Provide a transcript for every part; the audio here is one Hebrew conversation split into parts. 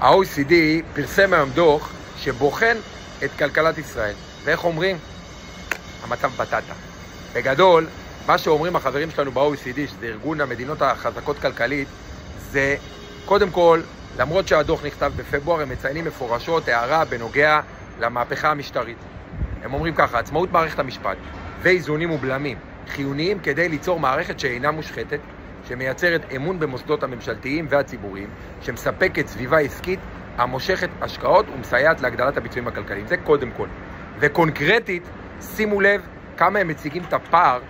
ה-OECD פרסם היום דוח שבוחן את כלכלת ישראל. ואיך אומרים? המצב בטטה. בגדול, מה שאומרים החברים שלנו ב-OECD, שזה ארגון המדינות החזקות כלכלית, זה קודם כל, למרות שהדוח נכתב בפברואר, הם מציינים מפורשות הערה בנוגע למהפכה המשטרית. הם אומרים ככה, עצמאות מערכת המשפט ואיזונים ובלמים חיוניים כדי ליצור מערכת שאינה מושחתת, שמייצרת אמון במוסדות הממשלתיים והציבוריים, שמספקת סביבה עסקית המושכת השקעות ומסייעת להגדלת הביצועים הכלכליים. זה קודם כל. וקונקרטית, שימו לב כמה הם מציגים את הפער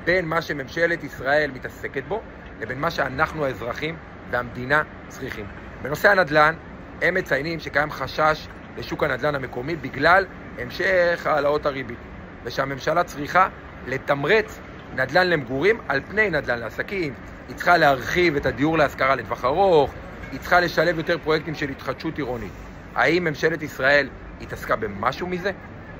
בין מה שממשלת ישראל מתעסקת בו, לבין מה שאנחנו האזרחים והמדינה צריכים. בנושא הנדל"ן, הם מציינים שקיים חשש לשוק הנדל"ן המקומי בגלל המשך העלאות הריבית, ושהממשלה צריכה לתמרץ נדל"ן למגורים על פני נדל"ן לעסקים. היא צריכה להרחיב את הדיור להשכרה לטווח ארוך, היא צריכה לשלב יותר פרויקטים של התחדשות עירונית. האם ממשלת ישראל התעסקה במשהו מזה?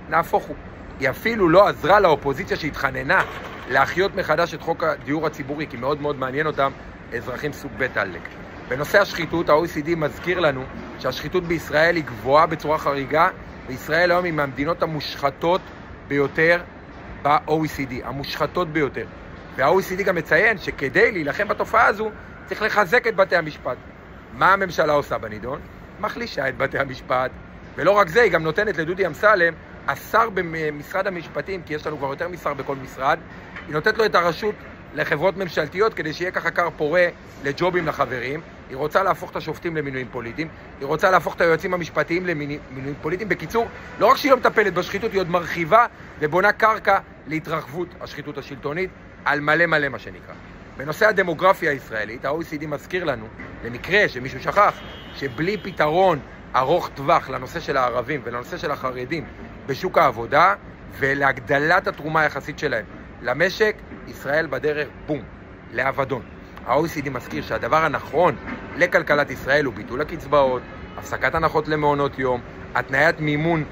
נהפוך הוא. היא אפילו לא עזרה לאופוזיציה שהתחננה להחיות מחדש את חוק הדיור הציבורי, כי מאוד מאוד מעניין אותם אזרחים סוג ב' עלק. בנושא השחיתות, ה-OECD מזכיר לנו שהשחיתות בישראל היא גבוהה בצורה חריגה, וישראל היום היא מהמדינות המושחתות ביותר ב-OECD, המושחתות ביותר. וה-OECD גם מציין שכדי להילחם בתופעה הזו, צריך לחזק את בתי המשפט. מה הממשלה עושה בנידון? מחלישה את בתי המשפט. ולא רק זה, היא גם נותנת לדודי אמסלם, השר במשרד המשפטים, כי יש לנו כבר יותר משר בכל משרד, היא נותנת לו את הרשות לחברות ממשלתיות, כדי שיהיה ככה קר פורה לג'ובים לחברים. היא רוצה להפוך את השופטים למינויים פוליטיים, היא רוצה להפוך את היועצים המשפטיים למינויים פוליטיים. בקיצור, לא רק שהיא לא מטפלת בשחיתות, היא עוד מרחיבה ובונה קרקע להתרחבות השחיתות השלטונית, על מלא מלא מה שנקרא. בנושא הדמוגרפיה הישראלית, ה-OECD מזכיר לנו, למקרה שמישהו שכח, שבלי פתרון ארוך טווח לנושא של הערבים ולנושא של החרדים בשוק העבודה, ולהגדלת התרומה היחסית שלהם למשק, ישראל בדרך בום, לאבדון. ה-OECD מזכיר שהדבר הנכון לכלכלת ישראל הוא ביטול הקצבאות, הפסקת הנחות למעונות יום, התניית מימון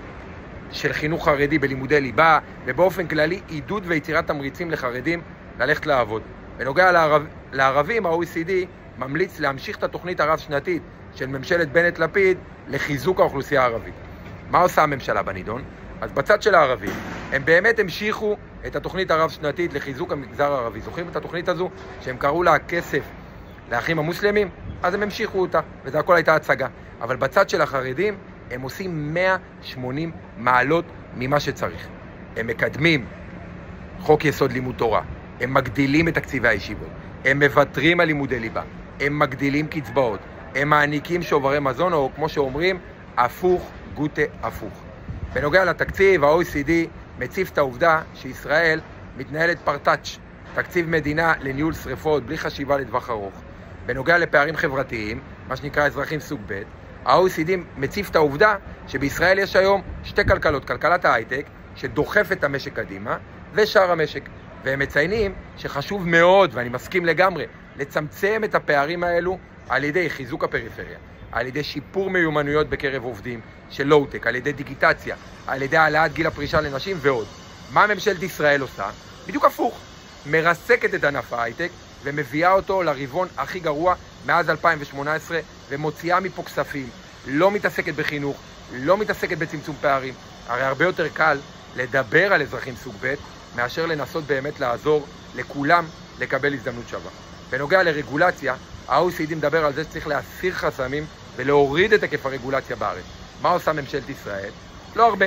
של חינוך חרדי בלימודי ליבה, ובאופן כללי עידוד ויצירת תמריצים לחרדים ללכת לעבוד. בנוגע לערבים, ה-OECD ממליץ להמשיך את התוכנית הרב-שנתית של ממשלת בנט-לפיד לחיזוק האוכלוסייה הערבית. מה עושה הממשלה בנידון? אז בצד של הערבים, הם באמת המשיכו את התוכנית הרב-שנתית לחיזוק המגזר הערבי. זוכרים את התוכנית הזו שהם קראו לה כסף לאחים המוסלמים? אז הם המשיכו אותה, וזה הכל הייתה הצגה. אבל בצד של החרדים, הם עושים 180 מעלות ממה שצריך. הם מקדמים חוק יסוד לימוד תורה, הם מגדילים את תקציבי הישיבות, הם מוותרים על לימודי ליבה, הם מגדילים קצבאות, הם מעניקים שוברי מזון, או כמו שאומרים, הפוך גוטה הפוך. בנוגע לתקציב, ה-OECD מציף את העובדה שישראל מתנהלת פרטאץ', תקציב מדינה לניהול שריפות בלי חשיבה לטווח ארוך. בנוגע לפערים חברתיים, מה שנקרא אזרחים סוג ב', ה-OECD מציף את העובדה שבישראל יש היום שתי כלכלות, כלכלת ההייטק שדוחף את המשק קדימה ושאר המשק. והם מציינים שחשוב מאוד, ואני מסכים לגמרי, לצמצם את הפערים האלו על ידי חיזוק הפריפריה, על ידי שיפור מיומנויות בקרב עובדים של לואו-טק, על ידי דיגיטציה, על ידי העלאת גיל הפרישה לנשים ועוד. מה ממשלת ישראל עושה? בדיוק הפוך. מרסקת את ענף ההייטק ומביאה אותו לרבעון הכי גרוע מאז 2018 ומוציאה מפה כספים. לא מתעסקת בחינוך, לא מתעסקת בצמצום פערים. הרי הרבה יותר קל לדבר על אזרחים סוג ב' מאשר לנסות באמת לעזור לכולם לקבל הזדמנות שווה. בנוגע לרגולציה, ה-OECD מדבר על זה שצריך להסיר חסמים ולהוריד את היקף הרגולציה בארץ. מה עושה ממשלת ישראל? לא הרבה.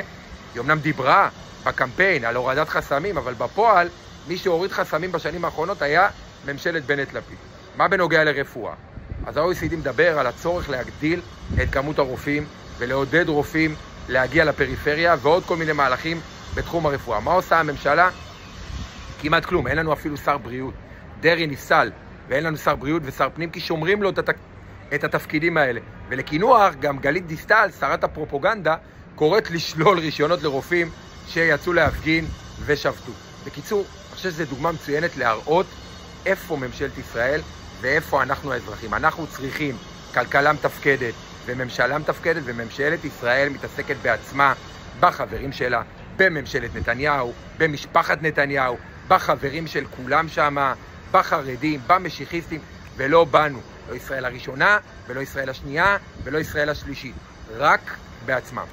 היא אמנם דיברה בקמפיין על הורדת חסמים, אבל בפועל מי שהוריד חסמים בשנים האחרונות היה ממשלת בנט-לפיד. מה בנוגע לרפואה? אז ה-OECD מדבר על הצורך להגדיל את כמות הרופאים ולעודד רופאים להגיע לפריפריה ועוד כל מיני מהלכים בתחום הרפואה. מה עושה הממשלה? כמעט כלום. אין לנו אפילו שר בריאות. דרעי נפסל, ואין לנו שר בריאות ושר פנים, כי שומרים לו את התפקידים האלה. ולכינוח, גם גלית דיסטל, שרת הפרופוגנדה, קוראת לשלול רישיונות לרופאים שיצאו להפגין ושבתו. בקיצור, אני חושב שזו דוגמה מצוינת להראות איפה ממשלת ישראל ואיפה אנחנו האזרחים. אנחנו צריכים כלכלה מתפקדת וממשלה מתפקדת, וממשלת ישראל מתעסקת בעצמה, בחברים שלה, בממשלת נתניהו, במשפחת נתניהו, בחברים של כולם שם, בחרדים, במשיחיסטים, ולא בנו. לא ישראל הראשונה, ולא ישראל השנייה, ולא ישראל השלישית. רק בעצמם.